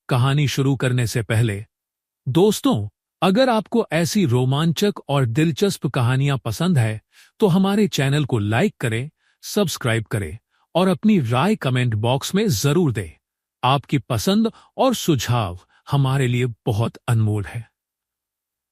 कहानी शुरू करने से पहले दोस्तों, अगर आपको ऐसी रोमांचक और दिलचस्प कहानियां पसंद है तो हमारे चैनल को लाइक करें, सब्सक्राइब करें और अपनी राय कमेंट बॉक्स में जरूर दें। आपकी पसंद और सुझाव हमारे लिए बहुत अनमोल है।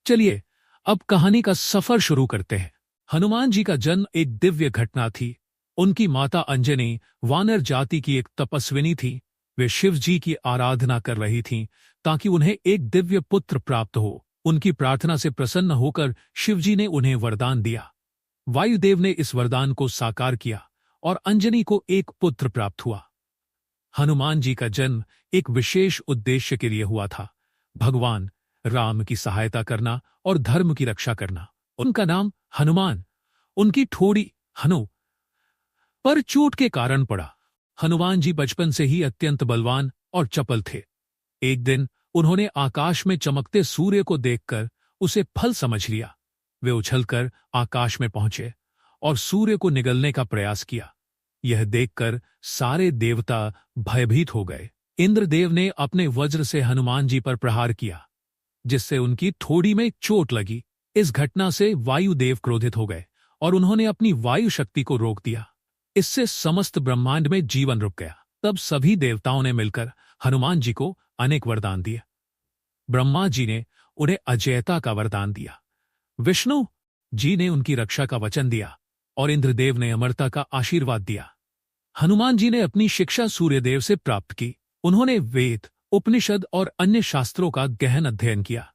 चलिए अब कहानी का सफर शुरू करते हैं। हनुमान जी का जन्म एक दिव्य घटना थी। उनकी माता अंजनी वानर जाति की एक तपस्विनी थी। वे शिव जी की आराधना कर रही थीं ताकि उन्हें एक दिव्य पुत्र प्राप्त हो। उनकी प्रार्थना से प्रसन्न होकर शिव जी ने उन्हें वरदान दिया। वायुदेव ने इस वरदान को साकार किया और अंजनी को एक पुत्र प्राप्त हुआ। हनुमान जी का जन्म एक विशेष उद्देश्य के लिए हुआ था, भगवान राम की सहायता करना और धर्म की रक्षा करना। उनका नाम हनुमान उनकी ठोड़ी हनु पर चोट के कारण पड़ा। हनुमान जी बचपन से ही अत्यंत बलवान और चपल थे। एक दिन उन्होंने आकाश में चमकते सूर्य को देखकर उसे फल समझ लिया। वे उछलकर आकाश में पहुंचे और सूर्य को निगलने का प्रयास किया। यह देखकर सारे देवता भयभीत हो गए। इंद्रदेव ने अपने वज्र से हनुमान जी पर प्रहार किया, जिससे उनकी ठोड़ी में चोट लगी। इस घटना से वायुदेव क्रोधित हो गए और उन्होंने अपनी वायु शक्ति को रोक दिया। इससे समस्त ब्रह्मांड में जीवन रुक गया। तब सभी देवताओं ने मिलकर हनुमान जी को अनेक वरदान दिए। ब्रह्मा जी ने उन्हें अजेयता का वरदान दिया, विष्णु जी ने उनकी रक्षा का वचन दिया और इंद्रदेव ने अमरता का आशीर्वाद दिया। हनुमान जी ने अपनी शिक्षा सूर्यदेव से प्राप्त की। उन्होंने वेद, उपनिषद और अन्य शास्त्रों का गहन अध्ययन किया।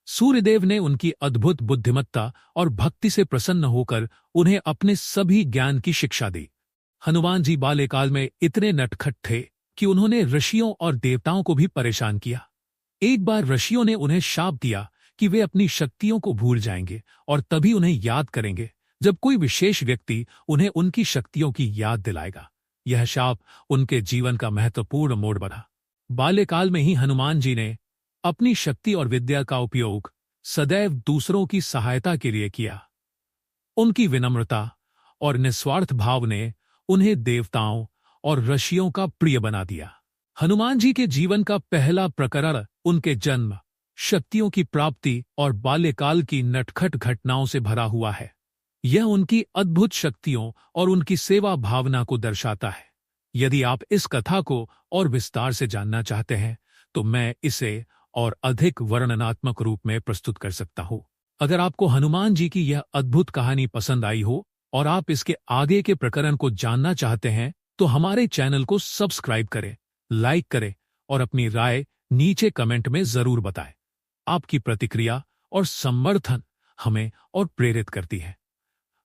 सूर्यदेव ने उनकी अद्भुत बुद्धिमत्ता और भक्ति से प्रसन्न होकर उन्हें अपने सभी ज्ञान की शिक्षा दी। हनुमान जी बाल्यकाल में इतने नटखट थे कि उन्होंने ऋषियों और देवताओं को भी परेशान किया। एक बार ऋषियों ने उन्हें शाप दिया कि वे अपनी शक्तियों को भूल जाएंगे और तभी उन्हें याद करेंगे जब कोई विशेष व्यक्ति उन्हें उनकी शक्तियों की याद दिलाएगा। यह शाप उनके जीवन का महत्वपूर्ण मोड़ बना। बाल्यकाल में ही हनुमान जी ने अपनी शक्ति और विद्या का उपयोग सदैव दूसरों की सहायता के लिए किया। उनकी विनम्रता और निस्वार्थ भाव ने उन्हें देवताओं और ऋषियों का प्रिय बना दिया। हनुमान जी के जीवन का पहला प्रकरण उनके जन्म, शक्तियों की प्राप्ति और बाल्यकाल की नटखट घटनाओं से भरा हुआ है। यह उनकी अद्भुत शक्तियों और उनकी सेवा भावना को दर्शाता है। यदि आप इस कथा को और विस्तार से जानना चाहते हैं तो मैं इसे और अधिक वर्णनात्मक रूप में प्रस्तुत कर सकता हूं। अगर आपको हनुमान जी की यह अद्भुत कहानी पसंद आई हो और आप इसके आगे के प्रकरण को जानना चाहते हैं तो हमारे चैनल को सब्सक्राइब करें, लाइक करें और अपनी राय नीचे कमेंट में जरूर बताएं। आपकी प्रतिक्रिया और समर्थन हमें और प्रेरित करती है।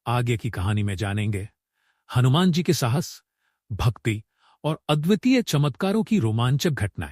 आगे की कहानी में जानेंगे हनुमान जी के साहस, भक्ति और अद्वितीय चमत्कारों की रोमांचक घटनाएं।